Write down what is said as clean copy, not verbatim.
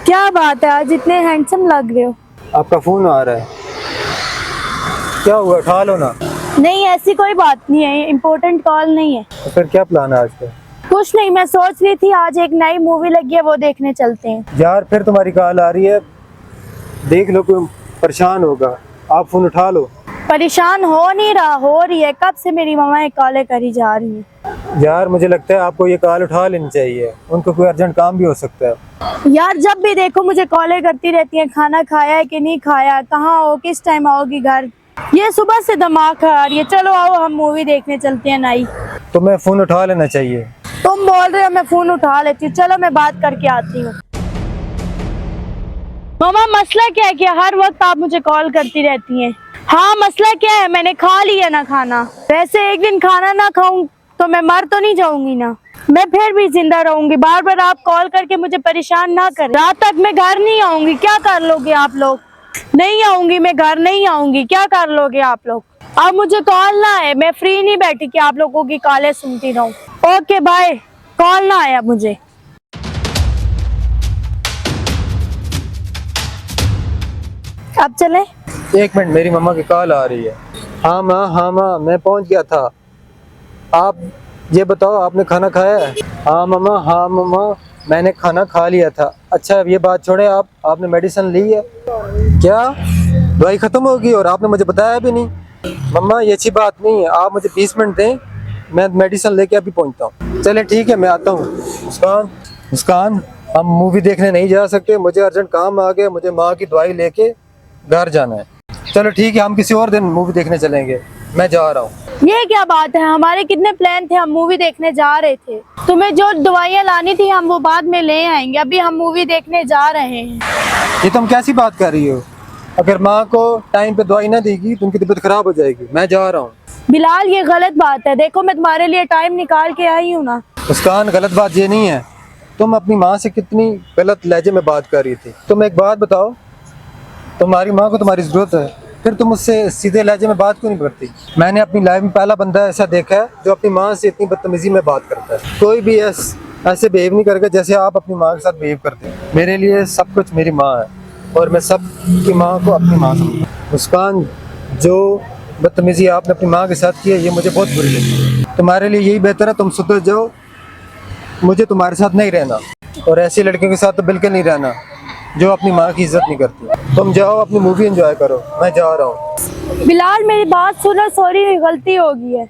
क्या बात है, आज इतने हैंडसम लग रहे हो। आपका फोन आ रहा है, क्या हुआ? उठा लो ना। नहीं, ऐसी कोई बात नहीं है, इम्पोर्टेंट कॉल नहीं है। तो फिर क्या प्लान है आज का? कुछ नहीं, मैं सोच रही थी आज एक नई मूवी लगी है, वो देखने चलते हैं। यार फिर तुम्हारी कॉल आ रही है, देख लो कोई परेशान होगा, आप फोन उठा लो। परेशान हो नहीं रहा, हो रही है। कब से मेरी मम्मा ये कॉलें करी जा रही है। यार मुझे लगता है आपको ये कॉल उठा लेनी चाहिए, उनको कोई अर्जेंट काम भी हो सकता है। यार जब भी देखो मुझे कॉलें करती रहती हैं, खाना खाया है कि नहीं खाया, कहाँ हो, किस टाइम आओगी घर। ये सुबह से दिमाग खा रही है। चलो आओ हम मूवी देखने चलते हैं नई। तो मैं फोन उठा लेना चाहिए। तुम बोल रहे हो, मैं फोन उठा लेती हूँ। चलो मैं बात करके आती हूँ। मम्मा मसला क्या है कि हर वक्त आप मुझे कॉल करती रहती हैं। हाँ मसला क्या है, मैंने खा लिया ना खाना। वैसे एक दिन खाना ना खाऊं तो मैं मर तो नहीं जाऊंगी ना, मैं फिर भी जिंदा रहूंगी। बार बार आप कॉल करके मुझे परेशान ना करें। रात तक मैं घर नहीं आऊंगी, क्या कर लोगे आप लोग? नहीं आऊंगी, मैं घर नहीं आऊंगी, क्या कर लोगे आप लोग? अब मुझे कॉल ना आए, मैं फ्री नहीं बैठी कि आप लोगों की कॉलें सुनती रहूं। ओके बाय, कॉल ना आया मुझे। अब चले। एक मिनट, मेरी मम्मा की कॉल आ रही है। हाँ माँ, मैं पहुंच गया था। आप ये बताओ, आपने खाना खाया है? हाँ मम्मा, मैंने खाना खा लिया था। अच्छा अब ये बात छोड़े, आपने मेडिसिन ली है क्या? दवाई ख़त्म होगी और आपने मुझे बताया भी नहीं। मम्मा ये अच्छी बात नहीं है, आप मुझे 20 मिनट दें, मैं मेडिसिन लेके अभी पहुंचता हूँ। चले ठीक है, मैं आता हूँ। मुस्कान, हम मूवी देखने नहीं जा सकते, मुझे अर्जेंट काम आ गया, मुझे माँ की दवाई लेके घर जाना है। चलो ठीक है, हम किसी और दिन मूवी देखने चलेंगे, मैं जा रहा हूँ। ये क्या बात है, हमारे कितने प्लान थे, हम मूवी देखने जा रहे थे। तुम्हें जो दवाइयाँ लानी थी हम वो बाद में ले आएंगे, अभी हम मूवी देखने जा रहे हैं। ये तुम कैसी बात कर रही हो? अगर माँ को टाइम पे दवाई ना देगी तो उनकी तबीयत खराब हो जाएगी। मैं जा रहा हूँ। बिलाल ये गलत बात है, देखो मैं तुम्हारे लिए टाइम निकाल के आई हूँ ना। मुस्कान गलत बात ये नहीं है, तुम अपनी माँ से कितनी गलत लहजे में बात कर रही थी। तुम एक बात बताओ, तुम्हारी माँ को तुम्हारी ज़रूरत है, फिर तुम उससे सीधे लहजे में बात क्यों नहीं करती? मैंने अपनी लाइफ में पहला बंदा ऐसा देखा है जो अपनी माँ से इतनी बदतमीजी में बात करता है। कोई भी ऐसे बिहेव नहीं करेगा जैसे आप अपनी माँ के साथ बिहेव करते हैं। मेरे लिए सब कुछ मेरी माँ है और मैं सब की माँ को अपनी माँ समझता हूँ। मुस्कान, जो बदतमीजी आपने अपनी माँ के साथ की है ये मुझे बहुत बुरी लगी। तुम्हारे लिए यही बेहतर है तुम सुधर जाओ, मुझे तुम्हारे साथ नहीं रहना, और ऐसी लड़कियों के साथ तो बिल्कुल नहीं रहना जो अपनी माँ की इज्जत नहीं करती। तुम जाओ अपनी मूवी एंजॉय करो, मैं जा रहा हूँ। बिलाल मेरी बात सुनो, सॉरी गलती हो गई है।